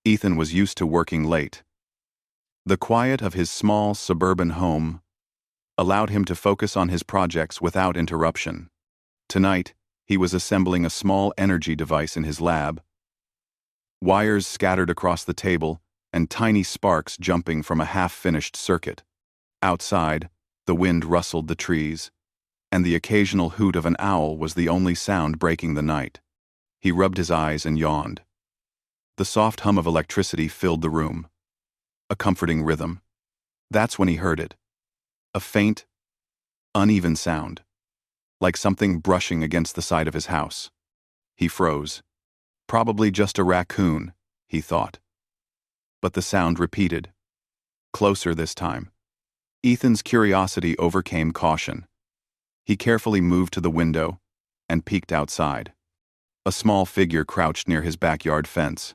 Ethan was used to working late. The quiet of his small suburban home allowed him to focus on his projects without interruption. Tonight, he was assembling a small energy device in his lab. Wires scattered across the table and tiny sparks jumping from a half-finished circuit. Outside, the wind rustled the trees, and the occasional hoot of an owl was the only sound breaking the night. He rubbed his eyes and yawned. The soft hum of electricity filled the room. A comforting rhythm. That's when he heard it. A faint, uneven sound, like something brushing against the side of his house. He froze. Probably just a raccoon, he thought. But the sound repeated. Closer this time. Ethan's curiosity overcame caution. He carefully moved to the window and peeked outside. A small figure crouched near his backyard fence.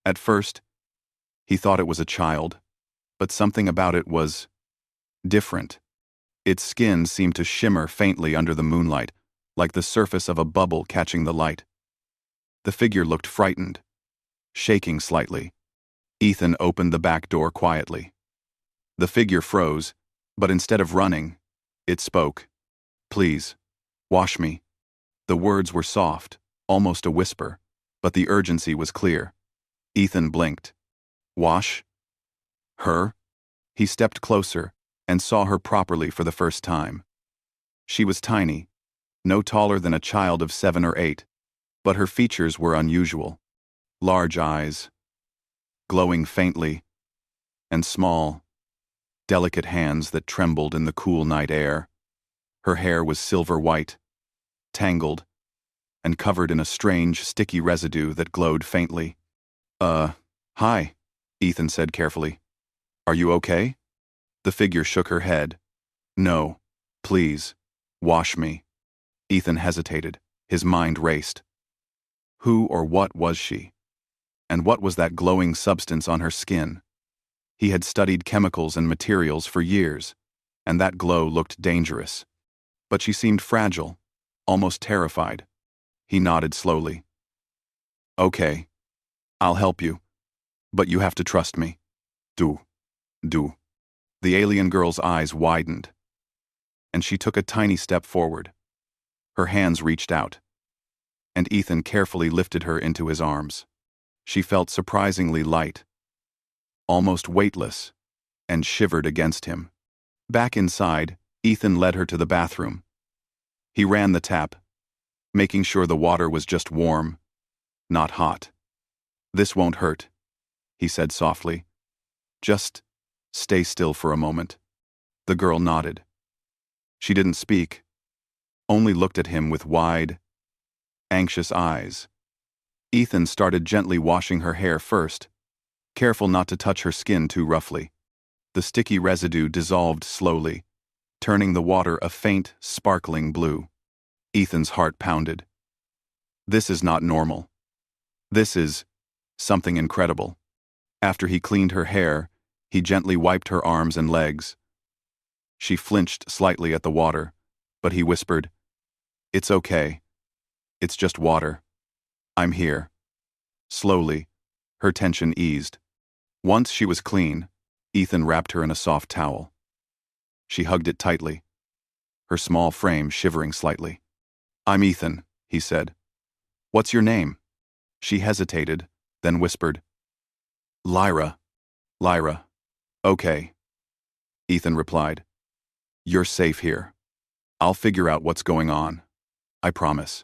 At first, he thought it was a child, but something about it was different. Its skin seemed to shimmer faintly under the moonlight, like the surface of a bubble catching the light. The figure looked frightened, shaking slightly. Ethan opened the back door quietly. The figure froze, but instead of running, it spoke. Please, wash me. The words were soft, almost a whisper, but the urgency was clear. Ethan blinked. Wash? Her? He stepped closer and saw her properly for the first time. She was tiny, no taller than a child of 7 or 8, but her features were unusual. Large eyes, glowing faintly, and small, delicate hands that trembled in the cool night air. Her hair was silver white, tangled, and covered in a strange, sticky residue that glowed faintly. Hi, Ethan said carefully. Are you okay? The figure shook her head. No, please, wash me. Ethan hesitated. His mind raced. Who or what was she? And what was that glowing substance on her skin? He had studied chemicals and materials for years, and that glow looked dangerous. But she seemed fragile, almost terrified. He nodded slowly. Okay, I'll help you, but you have to trust me. Do. The alien girl's eyes widened, and she took a tiny step forward. Her hands reached out, and Ethan carefully lifted her into his arms. She felt surprisingly light, almost weightless, and shivered against him. Back inside, Ethan led her to the bathroom. He ran the tap, making sure the water was just warm, not hot. This won't hurt, he said softly. Just stay still for a moment. The girl nodded. She didn't speak, only looked at him with wide, anxious eyes. Ethan started gently washing her hair first, careful not to touch her skin too roughly. The sticky residue dissolved slowly, turning the water a faint, sparkling blue. Ethan's heart pounded. This is not normal. This is something incredible. After he cleaned her hair, he gently wiped her arms and legs. She flinched slightly at the water, but he whispered, It's okay. It's just water. I'm here. Slowly, her tension eased. Once she was clean, Ethan wrapped her in a soft towel. She hugged it tightly, her small frame shivering slightly. I'm Ethan, he said. What's your name? She hesitated, then whispered, Lyra. Lyra. Okay. Ethan replied. You're safe here. I'll figure out what's going on. I promise.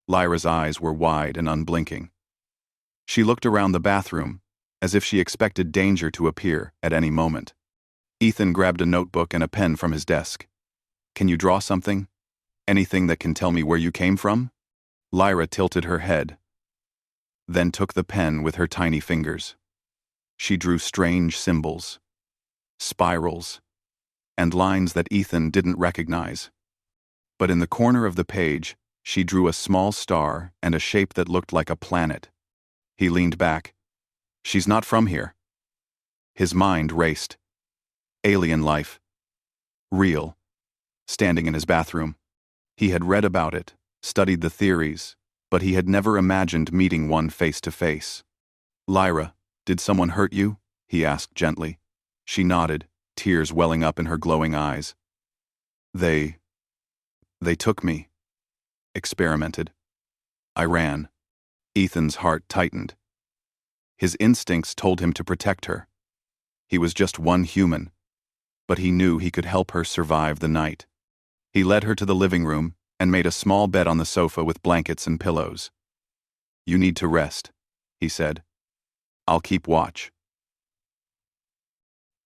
Lyra's eyes were wide and unblinking. She looked around the bathroom, as if she expected danger to appear at any moment. Ethan grabbed a notebook and a pen from his desk. Can you draw something? Anything that can tell me where you came from? Lyra tilted her head, then took the pen with her tiny fingers. She drew strange symbols, spirals, and lines that Ethan didn't recognize. But in the corner of the page, she drew a small star and a shape that looked like a planet. He leaned back. She's not from here. His mind raced. Alien life. Real. Standing in his bathroom. He had read about it, studied the theories, but he had never imagined meeting one face to face. Lyra, did someone hurt you? He asked gently. She nodded, tears welling up in her glowing eyes. They took me. Experimented. I ran. Ethan's heart tightened. His instincts told him to protect her. He was just one human, but he knew he could help her survive the night. He led her to the living room and made a small bed on the sofa with blankets and pillows. You need to rest, he said. I'll keep watch.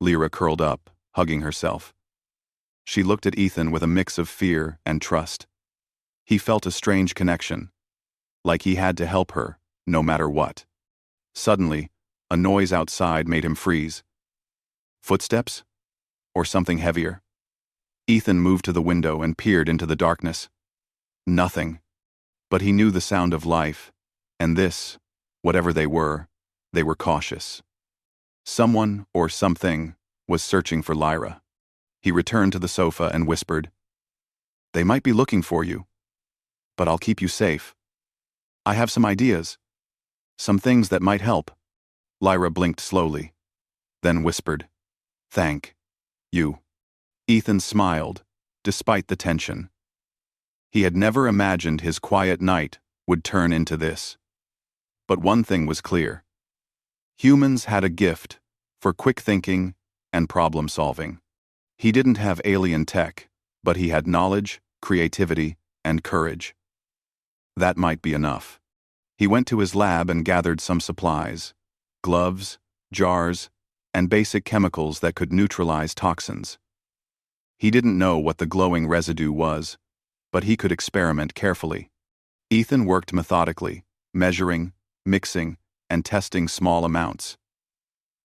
Lyra curled up, hugging herself. She looked at Ethan with a mix of fear and trust. He felt a strange connection, like he had to help her, no matter what. Suddenly, a noise outside made him freeze. Footsteps? Or something heavier? Ethan moved to the window and peered into the darkness. Nothing. But he knew the sound of life, and this, whatever they were cautious. Someone, or something, was searching for Lyra. He returned to the sofa and whispered, They might be looking for you, but I'll keep you safe. I have some ideas. Some things that might help. Lyra blinked slowly, then whispered, Thank you. Ethan smiled, despite the tension. He had never imagined his quiet night would turn into this. But one thing was clear. Humans had a gift for quick thinking and problem solving. He didn't have alien tech, but he had knowledge, creativity, and courage. That might be enough. He went to his lab and gathered some supplies: gloves, jars, and basic chemicals that could neutralize toxins. He didn't know what the glowing residue was, but he could experiment carefully. Ethan worked methodically, measuring, mixing, and testing small amounts.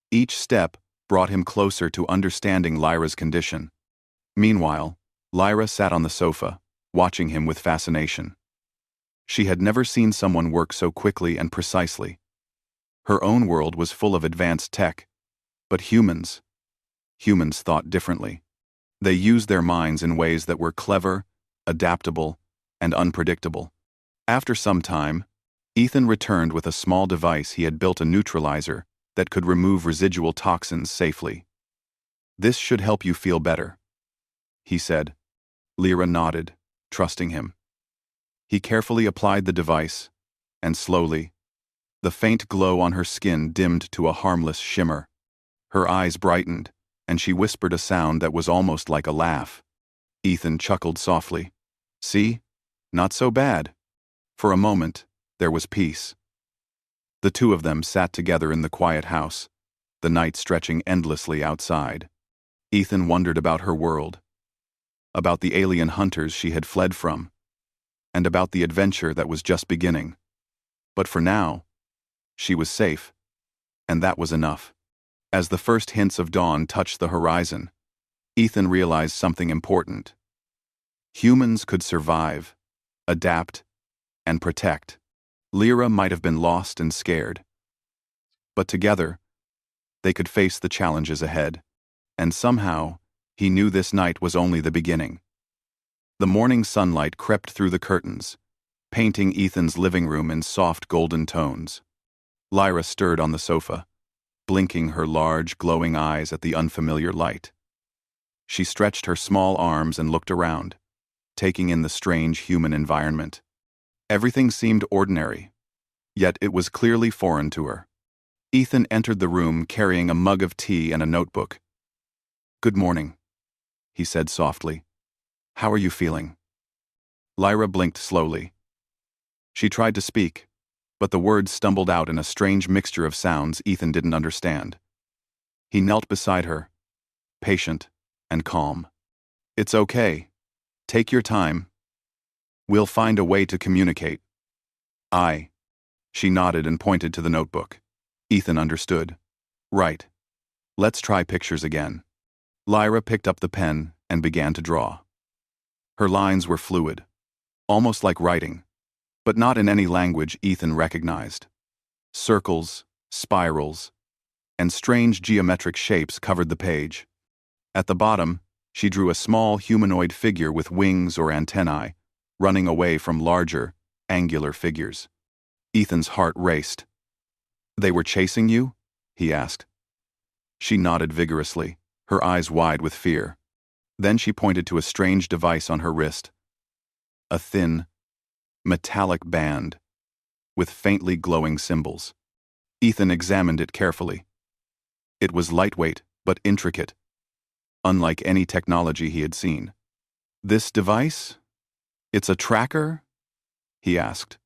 Each step brought him closer to understanding Lyra's condition. Meanwhile, Lyra sat on the sofa, watching him with fascination. She had never seen someone work so quickly and precisely. Her own world was full of advanced tech, but humans thought differently. They used their minds in ways that were clever, adaptable, and unpredictable. After some time, Ethan returned with a small device he had built, a neutralizer that could remove residual toxins safely. This should help you feel better, he said. Lyra nodded, trusting him. He carefully applied the device, and slowly, the faint glow on her skin dimmed to a harmless shimmer. Her eyes brightened, and she whispered a sound that was almost like a laugh. Ethan chuckled softly. See? Not so bad. For a moment, there was peace. The two of them sat together in the quiet house, the night stretching endlessly outside. Ethan wondered about her world, about the alien hunters she had fled from, and about the adventure that was just beginning. But for now, she was safe, and that was enough. As the first hints of dawn touched the horizon, Ethan realized something important. Humans could survive, adapt, and protect. Lyra might have been lost and scared, but together, they could face the challenges ahead. And somehow, he knew this night was only the beginning. The morning sunlight crept through the curtains, painting Ethan's living room in soft golden tones. Lyra stirred on the sofa, blinking her large, glowing eyes at the unfamiliar light. She stretched her small arms and looked around, taking in the strange human environment. Everything seemed ordinary, yet it was clearly foreign to her. Ethan entered the room carrying a mug of tea and a notebook. Good morning, he said softly. How are you feeling? Lyra blinked slowly. She tried to speak, but the words stumbled out in a strange mixture of sounds Ethan didn't understand. He knelt beside her, patient and calm. It's okay. Take your time. We'll find a way to communicate. She nodded and pointed to the notebook. Ethan understood. Right. Let's try pictures again. Lyra picked up the pen and began to draw. Her lines were fluid, almost like writing, but not in any language Ethan recognized. Circles, spirals, and strange geometric shapes covered the page. At the bottom, she drew a small humanoid figure with wings or antennae, running away from larger, angular figures. Ethan's heart raced. They were chasing you? He asked. She nodded vigorously, her eyes wide with fear. Then she pointed to a strange device on her wrist. A thin, metallic band with faintly glowing symbols. Ethan examined it carefully. It was lightweight but intricate, unlike any technology he had seen. This device? It's a tracker? He asked.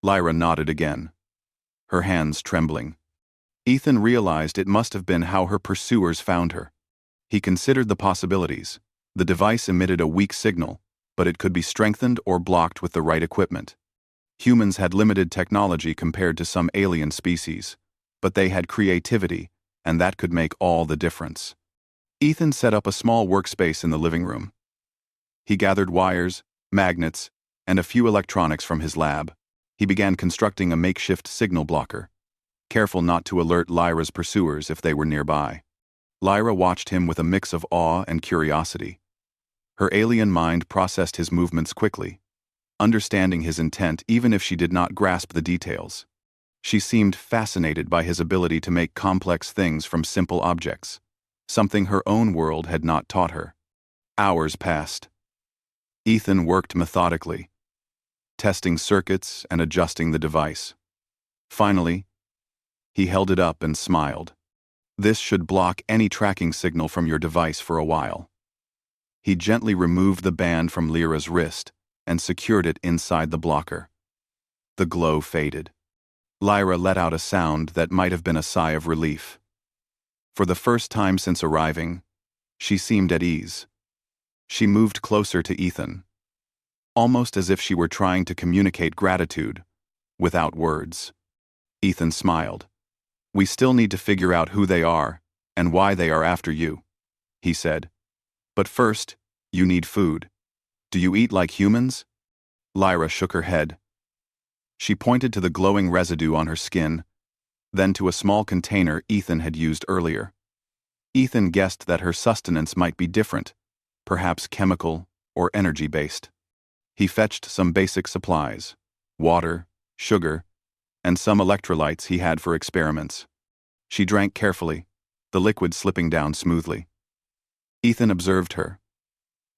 Lyra nodded again, her hands trembling. Ethan realized it must have been how her pursuers found her. He considered the possibilities. The device emitted a weak signal, but it could be strengthened or blocked with the right equipment. Humans had limited technology compared to some alien species, but they had creativity, and that could make all the difference. Ethan set up a small workspace in the living room. He gathered wires, magnets, and a few electronics from his lab. He began constructing a makeshift signal blocker, careful not to alert Lyra's pursuers if they were nearby. Lyra watched him with a mix of awe and curiosity. Her alien mind processed his movements quickly, understanding his intent even if she did not grasp the details. She seemed fascinated by his ability to make complex things from simple objects, something her own world had not taught her. Hours passed. Ethan worked methodically, testing circuits and adjusting the device. Finally, he held it up and smiled. This should block any tracking signal from your device for a while. He gently removed the band from Lyra's wrist and secured it inside the blocker. The glow faded. Lyra let out a sound that might have been a sigh of relief. For the first time since arriving, she seemed at ease. She moved closer to Ethan, almost as if she were trying to communicate gratitude without words. Ethan smiled. "We still need to figure out who they are and why they are after you," he said. "But first, you need food. Do you eat like humans?" Lyra shook her head. She pointed to the glowing residue on her skin, then to a small container Ethan had used earlier. Ethan guessed that her sustenance might be different, perhaps chemical or energy-based. He fetched some basic supplies, water, sugar, and some electrolytes he had for experiments. She drank carefully, the liquid slipping down smoothly. Ethan observed her,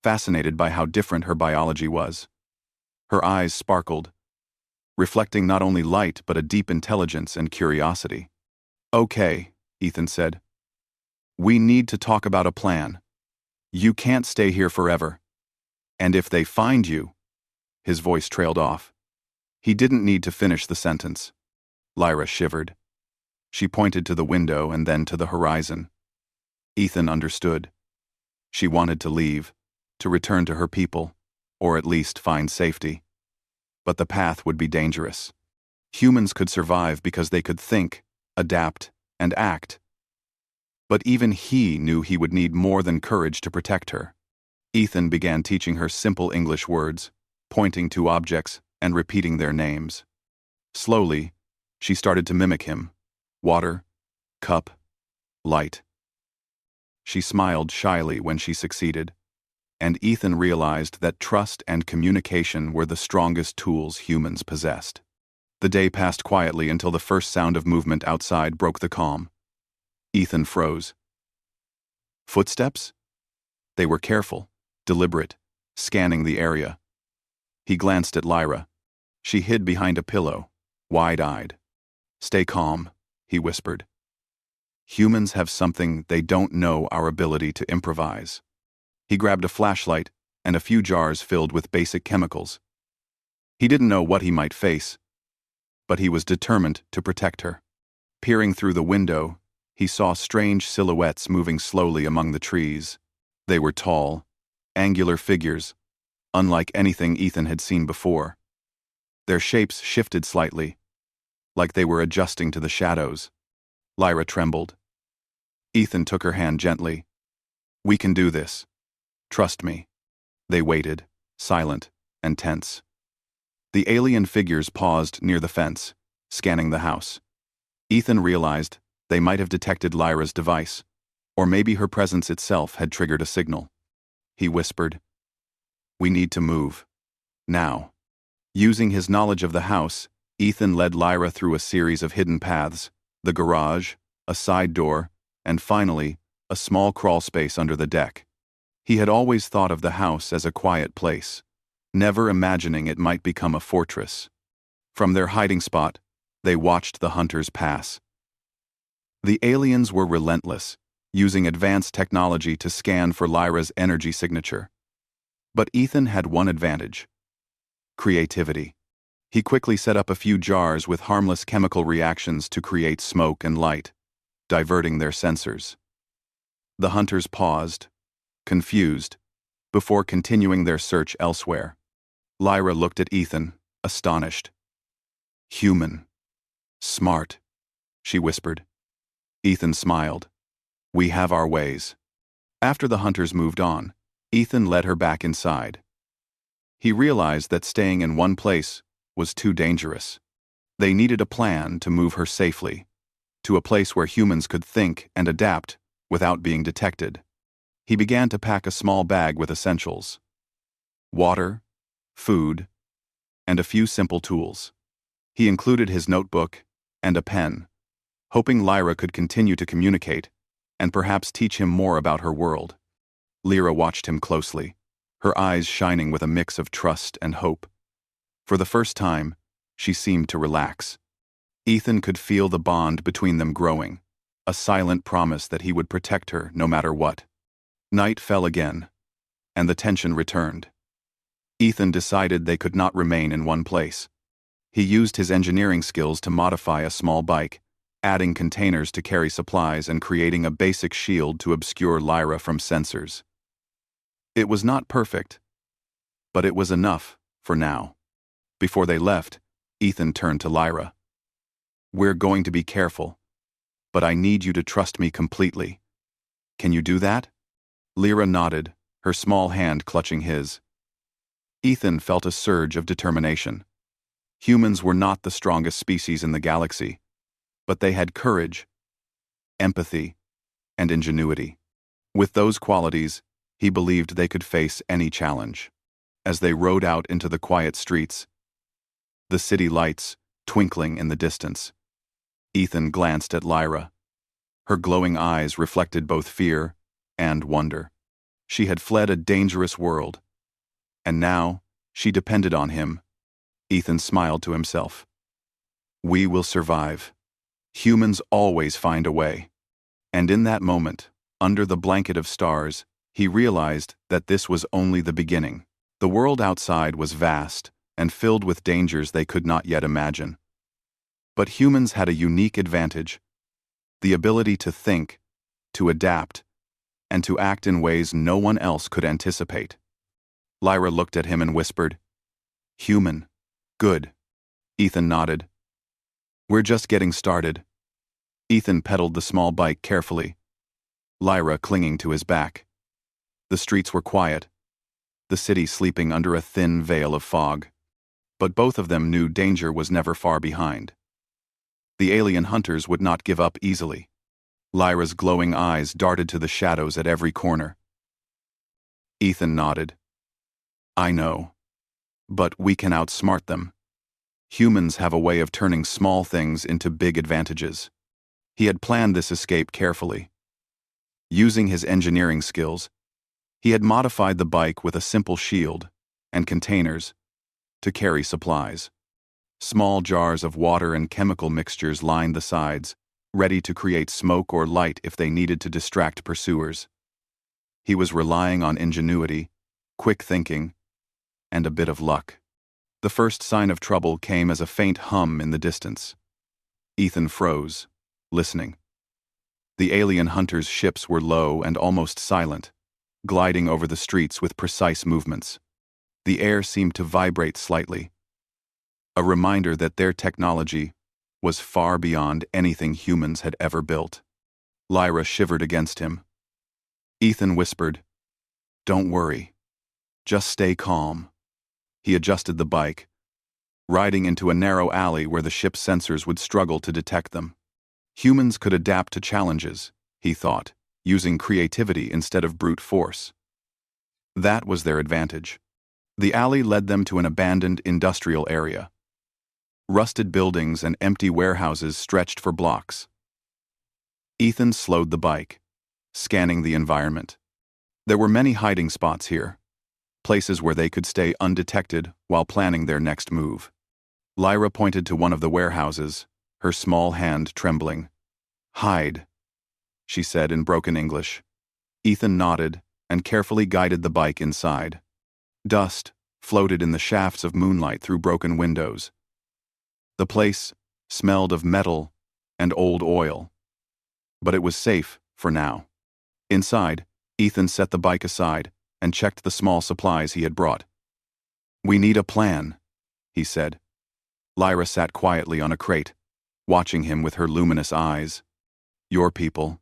fascinated by how different her biology was. Her eyes sparkled, reflecting not only light but a deep intelligence and curiosity. "Okay," Ethan said. "We need to talk about a plan. You can't stay here forever. And if they find you—" His voice trailed off. He didn't need to finish the sentence. Lyra shivered. She pointed to the window and then to the horizon. Ethan understood. She wanted to leave, to return to her people, or at least find safety. But the path would be dangerous. Humans could survive because they could think, adapt, and act. But even he knew he would need more than courage to protect her. Ethan began teaching her simple English words, pointing to objects and repeating their names. Slowly, she started to mimic him. Water, cup, light. She smiled shyly when she succeeded, and Ethan realized that trust and communication were the strongest tools humans possessed. The day passed quietly until the first sound of movement outside broke the calm. Ethan froze. Footsteps? They were careful, deliberate, scanning the area. He glanced at Lyra. She hid behind a pillow, wide-eyed. "Stay calm," he whispered. "Humans have something they don't know, our ability to improvise." He grabbed a flashlight and a few jars filled with basic chemicals. He didn't know what he might face, but he was determined to protect her. Peering through the window, he saw strange silhouettes moving slowly among the trees. They were tall, angular figures, unlike anything Ethan had seen before. Their shapes shifted slightly, like they were adjusting to the shadows. Lyra trembled. Ethan took her hand gently. "We can do this. Trust me." They waited, silent and tense. The alien figures paused near the fence, scanning the house. Ethan realized they might have detected Lyra's device, or maybe her presence itself had triggered a signal. He whispered, "We need to move. Now." Using his knowledge of the house, Ethan led Lyra through a series of hidden paths, the garage, a side door, and finally, a small crawl space under the deck. He had always thought of the house as a quiet place, never imagining it might become a fortress. From their hiding spot, they watched the hunters pass. The aliens were relentless, using advanced technology to scan for Lyra's energy signature. But Ethan had one advantage: creativity. He quickly set up a few jars with harmless chemical reactions to create smoke and light, diverting their sensors. The hunters paused, confused, before continuing their search elsewhere. Lyra looked at Ethan, astonished. "Human. Smart," she whispered. Ethan smiled. "We have our ways." After the hunters moved on, Ethan led her back inside. He realized that staying in one place was too dangerous. They needed a plan to move her safely, to a place where humans could think and adapt without being detected. He began to pack a small bag with essentials: water, food, and a few simple tools. He included his notebook and a pen, hoping Lyra could continue to communicate and perhaps teach him more about her world. Lyra watched him closely, her eyes shining with a mix of trust and hope. For the first time, she seemed to relax. Ethan could feel the bond between them growing, a silent promise that he would protect her no matter what. Night fell again, and the tension returned. Ethan decided they could not remain in one place. He used his engineering skills to modify a small bike, adding containers to carry supplies and creating a basic shield to obscure Lyra from sensors. It was not perfect, but it was enough for now. Before they left, Ethan turned to Lyra. "We're going to be careful, but I need you to trust me completely. Can you do that?" Lyra nodded, her small hand clutching his. Ethan felt a surge of determination. Humans were not the strongest species in the galaxy, but they had courage, empathy, and ingenuity. With those qualities, he believed they could face any challenge. As they rode out into the quiet streets, the city lights twinkling in the distance, Ethan glanced at Lyra. Her glowing eyes reflected both fear and wonder. She had fled a dangerous world, and now she depended on him. Ethan smiled to himself. "We will survive. Humans always find a way." And in that moment, under the blanket of stars, he realized that this was only the beginning. The world outside was vast and filled with dangers they could not yet imagine. But humans had a unique advantage: the ability to think, to adapt, and to act in ways no one else could anticipate. Lyra looked at him and whispered, "Human. Good." Ethan nodded. "We're just getting started." Ethan pedaled the small bike carefully, Lyra clinging to his back. The streets were quiet, the city sleeping under a thin veil of fog. But both of them knew danger was never far behind. The alien hunters would not give up easily. Lyra's glowing eyes darted to the shadows at every corner. Ethan nodded. "I know. But we can outsmart them. Humans have a way of turning small things into big advantages." He had planned this escape carefully. Using his engineering skills, he had modified the bike with a simple shield and containers to carry supplies. Small jars of water and chemical mixtures lined the sides, ready to create smoke or light if they needed to distract pursuers. He was relying on ingenuity, quick thinking, and a bit of luck. The first sign of trouble came as a faint hum in the distance. Ethan froze, listening. The alien hunters' ships were low and almost silent, gliding over the streets with precise movements. The air seemed to vibrate slightly, a reminder that their technology was far beyond anything humans had ever built. Lyra shivered against him. Ethan whispered, "Don't worry. Just stay calm." He adjusted the bike, riding into a narrow alley where the ship's sensors would struggle to detect them. Humans could adapt to challenges, he thought, using creativity instead of brute force. That was their advantage. The alley led them to an abandoned industrial area. Rusted buildings and empty warehouses stretched for blocks, Ethan slowed the bike, scanning the environment. There were many hiding spots here, places where they could stay undetected while planning their next move. Lyra pointed to one of the warehouses, her small hand trembling. "Hide," she said in broken English. Ethan nodded and carefully guided the bike inside. Dust floated in the shafts of moonlight through broken windows. The place smelled of metal and old oil. But it was safe for now. Inside, Ethan set the bike aside and checked the small supplies he had brought. "We need a plan," he said. Lyra sat quietly on a crate, watching him with her luminous eyes. "Your people.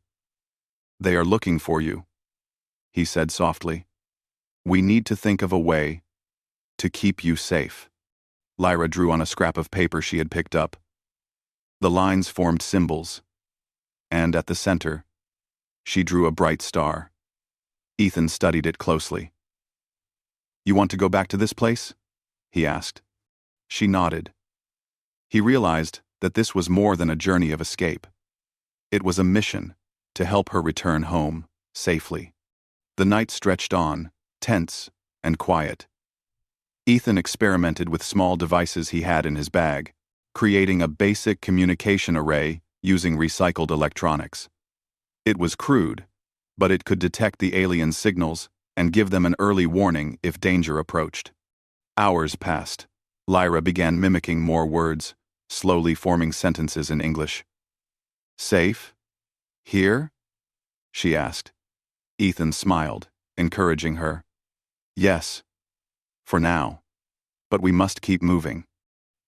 They are looking for you," he said softly. "We need to think of a way to keep you safe." Lyra drew on a scrap of paper she had picked up. The lines formed symbols, and at the center, she drew a bright star. Ethan studied it closely. "You want to go back to this place?" he asked. She nodded. He realized that this was more than a journey of escape. It was a mission to help her return home safely. The night stretched on, tense and quiet. Ethan experimented with small devices he had in his bag, creating a basic communication array using recycled electronics. It was crude, but it could detect the alien signals and give them an early warning if danger approached. Hours passed. Lyra began mimicking more words, slowly forming sentences in English. "Safe? Here?" she asked. Ethan smiled, encouraging her. "Yes. For now. But we must keep moving."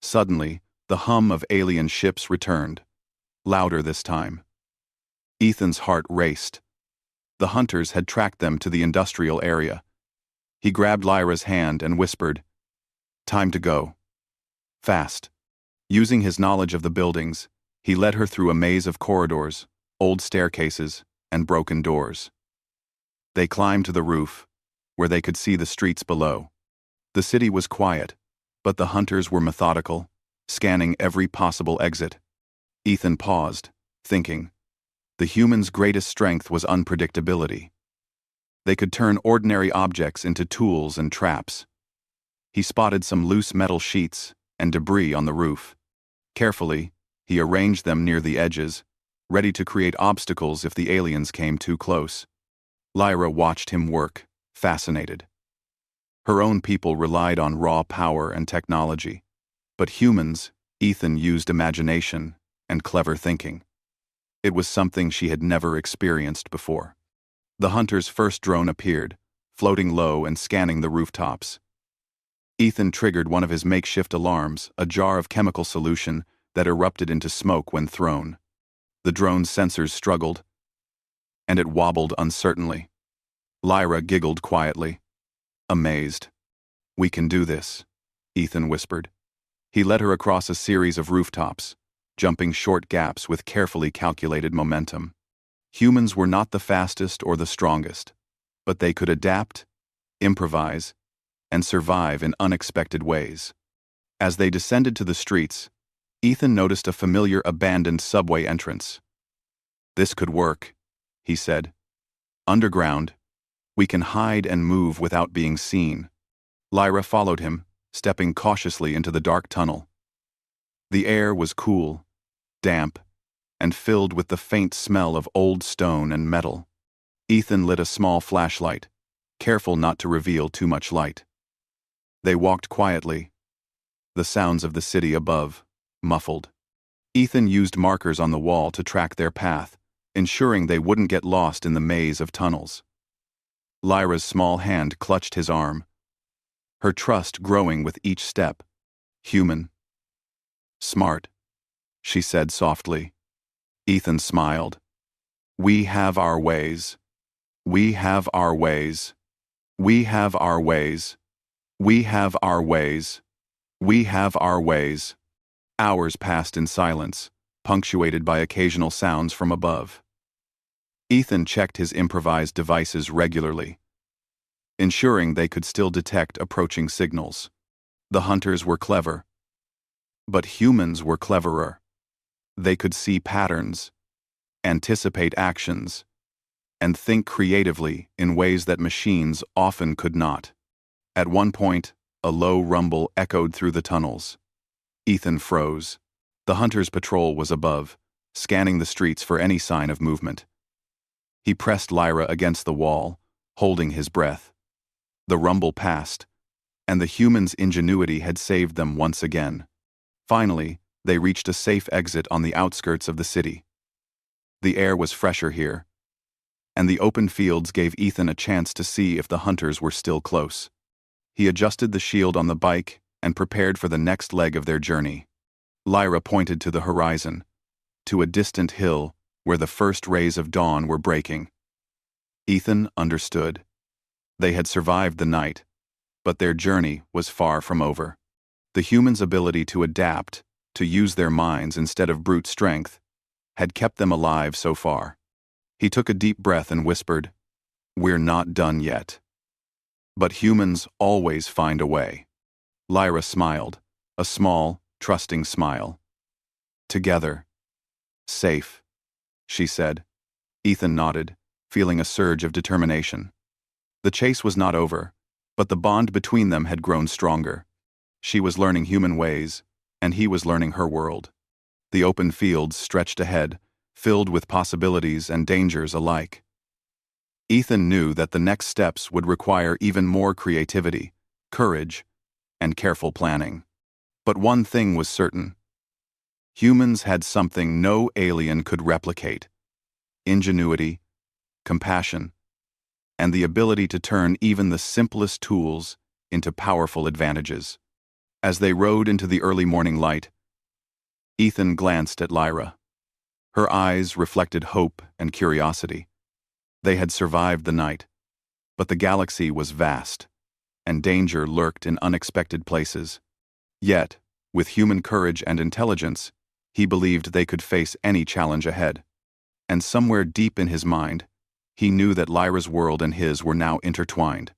Suddenly, the hum of alien ships returned, louder this time. Ethan's heart raced. The hunters had tracked them to the industrial area. He grabbed Lyra's hand and whispered, "Time to go. Fast." Using his knowledge of the buildings, he led her through a maze of corridors, old staircases, and broken doors. They climbed to the roof, where they could see the streets below. The city was quiet, but the hunters were methodical, scanning every possible exit. Ethan paused, thinking. The humans' greatest strength was unpredictability. They could turn ordinary objects into tools and traps. He spotted some loose metal sheets and debris on the roof. Carefully, he arranged them near the edges, ready to create obstacles if the aliens came too close. Lyra watched him work, fascinated. Her own people relied on raw power and technology, but humans, Ethan used imagination and clever thinking. It was something she had never experienced before. The hunter's first drone appeared, floating low and scanning the rooftops. Ethan triggered one of his makeshift alarms, a jar of chemical solution that erupted into smoke when thrown. The drone's sensors struggled, and it wobbled uncertainly. Lyra giggled quietly, amazed. "We can do this," Ethan whispered. He led her across a series of rooftops, jumping short gaps with carefully calculated momentum. Humans were not the fastest or the strongest, but they could adapt, improvise, and survive in unexpected ways. As they descended to the streets, Ethan noticed a familiar abandoned subway entrance. "This could work," he said. "Underground, we can hide and move without being seen." Lyra followed him, stepping cautiously into the dark tunnel. The air was cool, damp, and filled with the faint smell of old stone and metal. Ethan lit a small flashlight, careful not to reveal too much light. They walked quietly, the sounds of the city above, muffled. Ethan used markers on the wall to track their path, ensuring they wouldn't get lost in the maze of tunnels. Lyra's small hand clutched his arm, her trust growing with each step. "Human. Smart," she said softly. Ethan smiled. "We have our ways. We have our ways. We have our ways. We have our ways. We have our ways." Hours passed in silence, punctuated by occasional sounds from above. Ethan checked his improvised devices regularly, ensuring they could still detect approaching signals. The hunters were clever, but humans were cleverer. They could see patterns anticipate actions, and think creatively in ways that machines often could not. At one point, a low rumble echoed through the tunnels. Ethan froze. The hunter's patrol was above, scanning the streets for any sign of movement. He pressed Lyra against the wall, holding his breath. The rumble passed, and the humans' ingenuity had saved them once again. Finally, they reached a safe exit on the outskirts of the city. The air was fresher here, and the open fields gave Ethan a chance to see if the hunters were still close. He adjusted the shield on the bike and prepared for the next leg of their journey. Lyra pointed to the horizon, to a distant hill where the first rays of dawn were breaking. Ethan understood. They had survived the night, but their journey was far from over. The humans' ability to adapt, to use their minds instead of brute strength, had kept them alive so far. He took a deep breath and whispered, "We're not done yet." But humans always find a way. Lyra smiled, a small, trusting smile. "Together. Safe," she said. Ethan nodded, feeling a surge of determination. The chase was not over, but the bond between them had grown stronger. She was learning human ways, and he was learning her world. The open fields stretched ahead, filled with possibilities and dangers alike. Ethan knew that the next steps would require even more creativity, courage, and careful planning. But one thing was certain. Humans had something no alien could replicate: ingenuity, compassion, and the ability to turn even the simplest tools into powerful advantages. As they rode into the early morning light, Ethan glanced at Lyra. Her eyes reflected hope and curiosity. They had survived the night, but the galaxy was vast, and danger lurked in unexpected places. Yet, with human courage and intelligence, he believed they could face any challenge ahead. And somewhere deep in his mind, he knew that Lyra's world and his were now intertwined.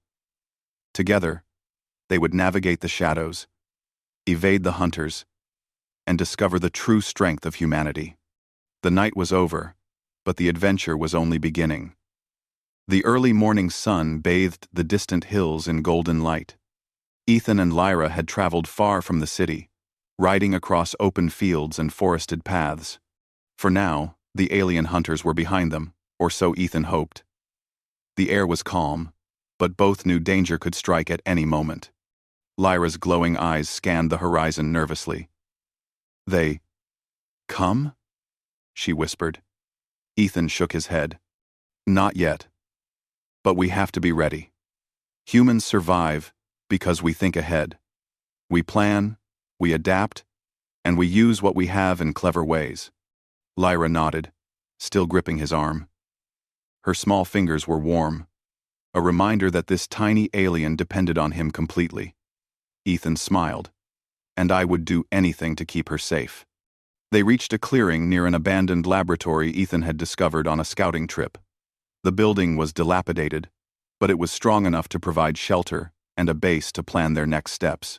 Together, they would navigate the shadows, evade the hunters, and discover the true strength of humanity. The night was over, but the adventure was only beginning. The early morning sun bathed the distant hills in golden light. Ethan and Lyra had traveled far from the city, riding across open fields and forested paths. For now, the alien hunters were behind them, or so Ethan hoped. The air was calm, but both knew danger could strike at any moment. Lyra's glowing eyes scanned the horizon nervously. "They come?" she whispered. Ethan shook his head. "Not yet. But we have to be ready. Humans survive because we think ahead. We plan, we adapt, and we use what we have in clever ways." Lyra nodded, still gripping his arm. Her small fingers were warm, a reminder that this tiny alien depended on him completely. Ethan smiled. "And I would do anything to keep her safe." They reached a clearing near an abandoned laboratory Ethan had discovered on a scouting trip. The building was dilapidated, but it was strong enough to provide shelter and a base to plan their next steps.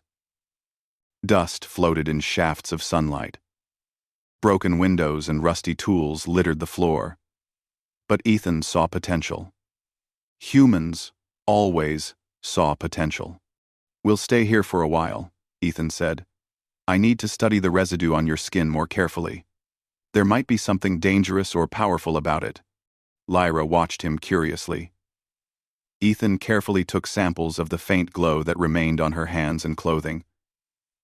Dust floated in shafts of sunlight. Broken windows and rusty tools littered the floor. But Ethan saw potential. Humans always saw potential. "We'll stay here for a while," Ethan said. "I need to study the residue on your skin more carefully. There might be something dangerous or powerful about it." Lyra watched him curiously. Ethan carefully took samples of the faint glow that remained on her hands and clothing,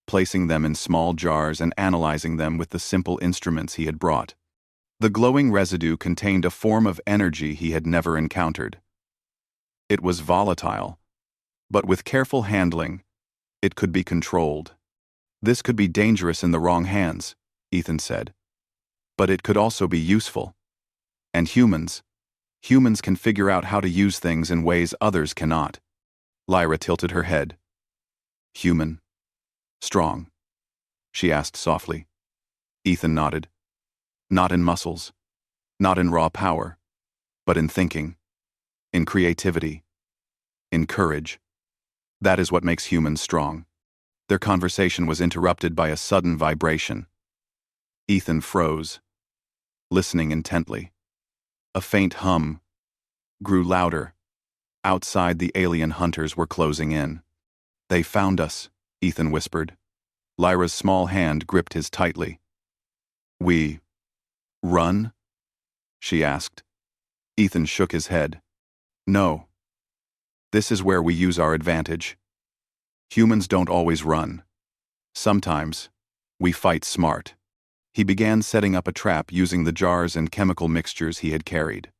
placing them in small jars and analyzing them with the simple instruments he had brought. The glowing residue contained a form of energy he had never encountered. It was volatile, but with careful handling, it could be controlled. "This could be dangerous in the wrong hands," Ethan said. "But it could also be useful. And humans can figure out how to use things in ways others cannot." Lyra tilted her head. "Human? Strong?" she asked softly. Ethan nodded. "Not in muscles, not in raw power, but in thinking, in creativity, in courage. That is what makes humans strong." Their conversation was interrupted by a sudden vibration. Ethan froze, listening intently. A faint hum grew louder. Outside, the alien hunters were closing in. "They found us," Ethan whispered. Lyra's small hand gripped his tightly. "We run?" she asked. Ethan shook his head. "No. This is where we use our advantage. Humans don't always run. Sometimes, we fight smart." He began setting up a trap using the jars and chemical mixtures he had carried.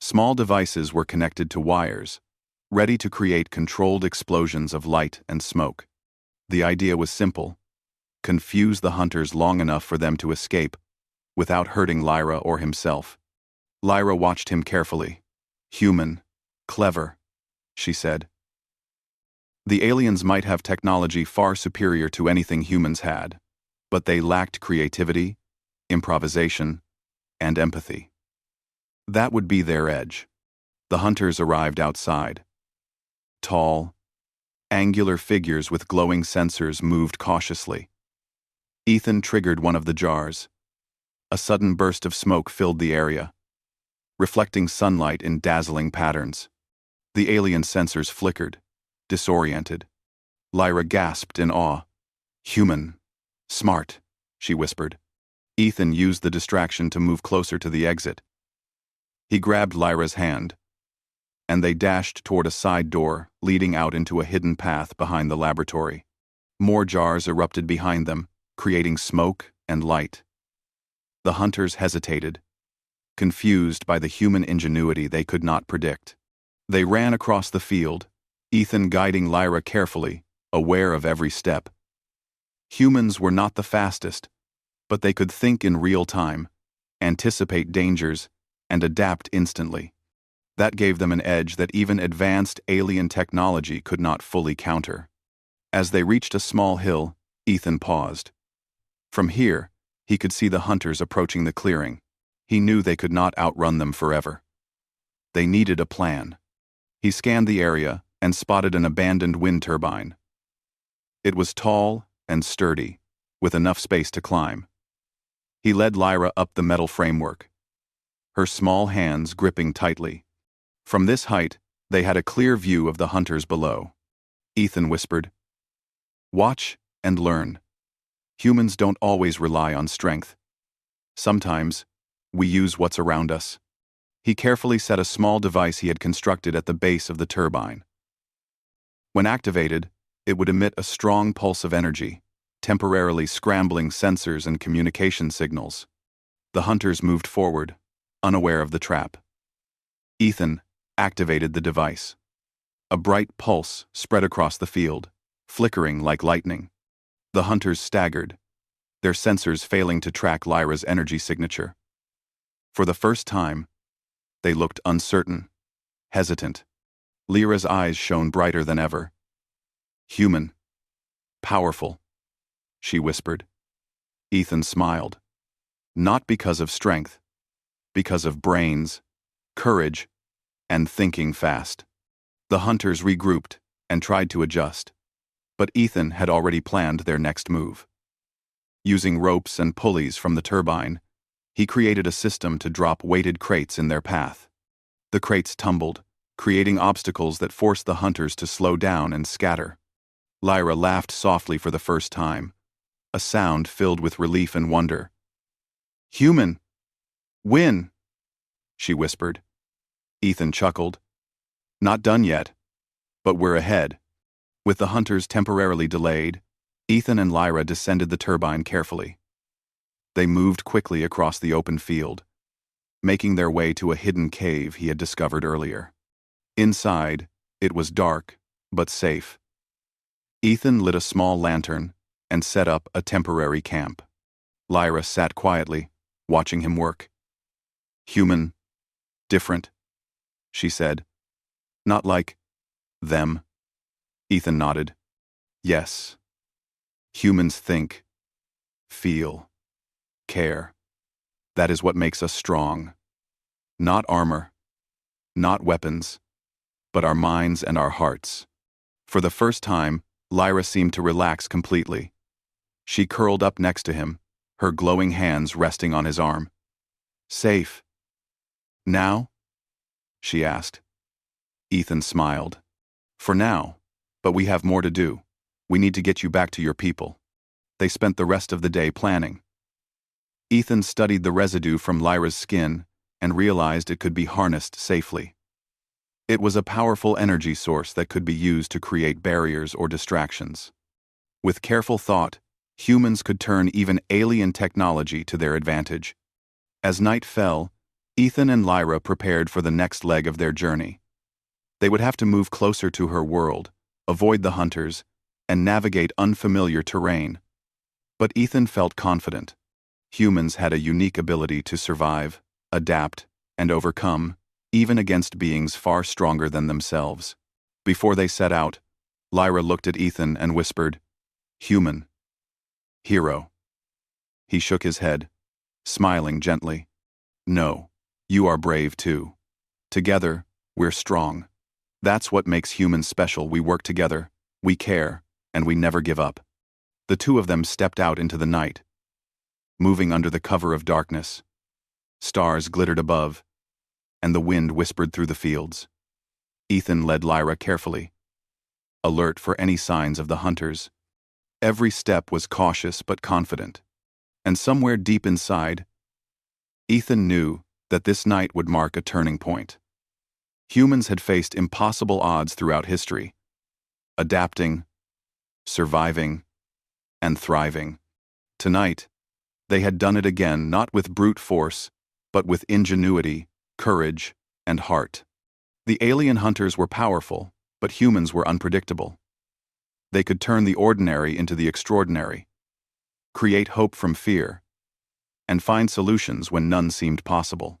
Small devices were connected to wires, ready to create controlled explosions of light and smoke. The idea was simple: confuse the hunters long enough for them to escape, without hurting Lyra or himself. Lyra watched him carefully. "Human. Clever," she said. The aliens might have technology far superior to anything humans had, but they lacked creativity, improvisation, and empathy. That would be their edge. The hunters arrived outside. Tall, angular figures with glowing sensors moved cautiously. Ethan triggered one of the jars. A sudden burst of smoke filled the area, reflecting sunlight in dazzling patterns. The alien sensors flickered, disoriented. Lyra gasped in awe. "Human. Smart," she whispered. Ethan used the distraction to move closer to the exit. He grabbed Lyra's hand, and they dashed toward a side door leading out into a hidden path behind the laboratory. More jars erupted behind them, creating smoke and light. The hunters hesitated, confused by the human ingenuity they could not predict. They ran across the field, Ethan guiding Lyra carefully, aware of every step. Humans were not the fastest, but they could think in real time, anticipate dangers, and adapt instantly. That gave them an edge that even advanced alien technology could not fully counter. As they reached a small hill, Ethan paused. From here, he could see the hunters approaching the clearing. He knew they could not outrun them forever. They needed a plan. He scanned the area and spotted an abandoned wind turbine. It was tall and sturdy, with enough space to climb. He led Lyra up the metal framework, her small hands gripping tightly. From this height, they had a clear view of the hunters below. Ethan whispered, "Watch and learn. Humans don't always rely on strength. Sometimes, we use what's around us." He carefully set a small device he had constructed at the base of the turbine. When activated, it would emit a strong pulse of energy, temporarily scrambling sensors and communication signals. The hunters moved forward, unaware of the trap. Ethan activated the device. A bright pulse spread across the field, flickering like lightning. The hunters staggered, their sensors failing to track Lyra's energy signature. For the first time, they looked uncertain, hesitant. Lyra's eyes shone brighter than ever. "Human. Powerful," she whispered. Ethan smiled. Not because of strength, because of brains, courage, and thinking fast. The hunters regrouped and tried to adjust, but Ethan had already planned their next move. Using ropes and pulleys from the turbine, he created a system to drop weighted crates in their path. The crates tumbled, creating obstacles that forced the hunters to slow down and scatter. Lyra laughed softly for the first time, a sound filled with relief and wonder. "Human. Win," she whispered. Ethan chuckled. "Not done yet, but we're ahead." With the hunters temporarily delayed, Ethan and Lyra descended the turbine carefully. They moved quickly across the open field, making their way to a hidden cave he had discovered earlier. Inside, it was dark, but safe. Ethan lit a small lantern and set up a temporary camp. Lyra sat quietly, watching him work. "Human. Different," she said. "Not like them." Ethan nodded. "Yes. Humans think, feel, care. That is what makes us strong. Not armor, not weapons, but our minds and our hearts." For the first time, Lyra seemed to relax completely. She curled up next to him, her glowing hands resting on his arm. "Safe. Now? She asked. Ethan smiled. For now, but we have more to do. We need to get you back to your people. They spent the rest of the day planning. Ethan studied the residue from Lyra's skin and realized it could be harnessed safely. It was a powerful energy source that could be used to create barriers or distractions. With careful thought, humans could turn even alien technology to their advantage. As night fell, Ethan and Lyra prepared for the next leg of their journey. They would have to move closer to her world, avoid the hunters, and navigate unfamiliar terrain. But Ethan felt confident. Humans had a unique ability to survive, adapt, and overcome, even against beings far stronger than themselves. Before they set out, Lyra looked at Ethan and whispered, "Human. Hero." He shook his head, smiling gently. "No, you are brave too. Together, we're strong. That's what makes humans special. We work together, we care, and we never give up." The two of them stepped out into the night, moving under the cover of darkness. Stars glittered above, and the wind whispered through the fields. Ethan led Lyra carefully, alert for any signs of the hunters. Every step was cautious but confident, and somewhere deep inside, Ethan knew that this night would mark a turning point. Humans had faced impossible odds throughout history, adapting, surviving, and thriving. Tonight, they had done it again, not with brute force, but with ingenuity, courage, and heart. The alien hunters were powerful, but humans were unpredictable. They could turn the ordinary into the extraordinary, create hope from fear, and find solutions when none seemed possible.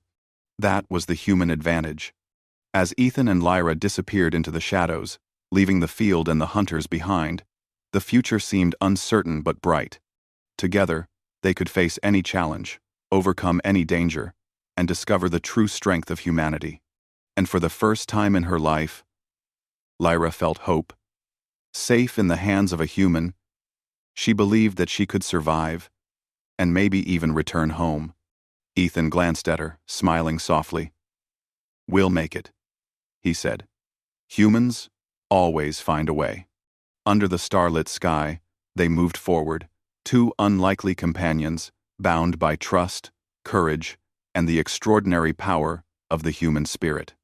That was the human advantage. As Ethan and Lyra disappeared into the shadows, leaving the field and the hunters behind, the future seemed uncertain but bright. Together, they could face any challenge, overcome any danger, and discover the true strength of humanity. And for the first time in her life, Lyra felt hope. Safe in the hands of a human, she believed that she could survive, and maybe even return home. Ethan glanced at her, smiling softly. "We'll make it," he said. "Humans always find a way." Under the starlit sky, they moved forward, two unlikely companions, bound by trust, courage, and the extraordinary power of the human spirit.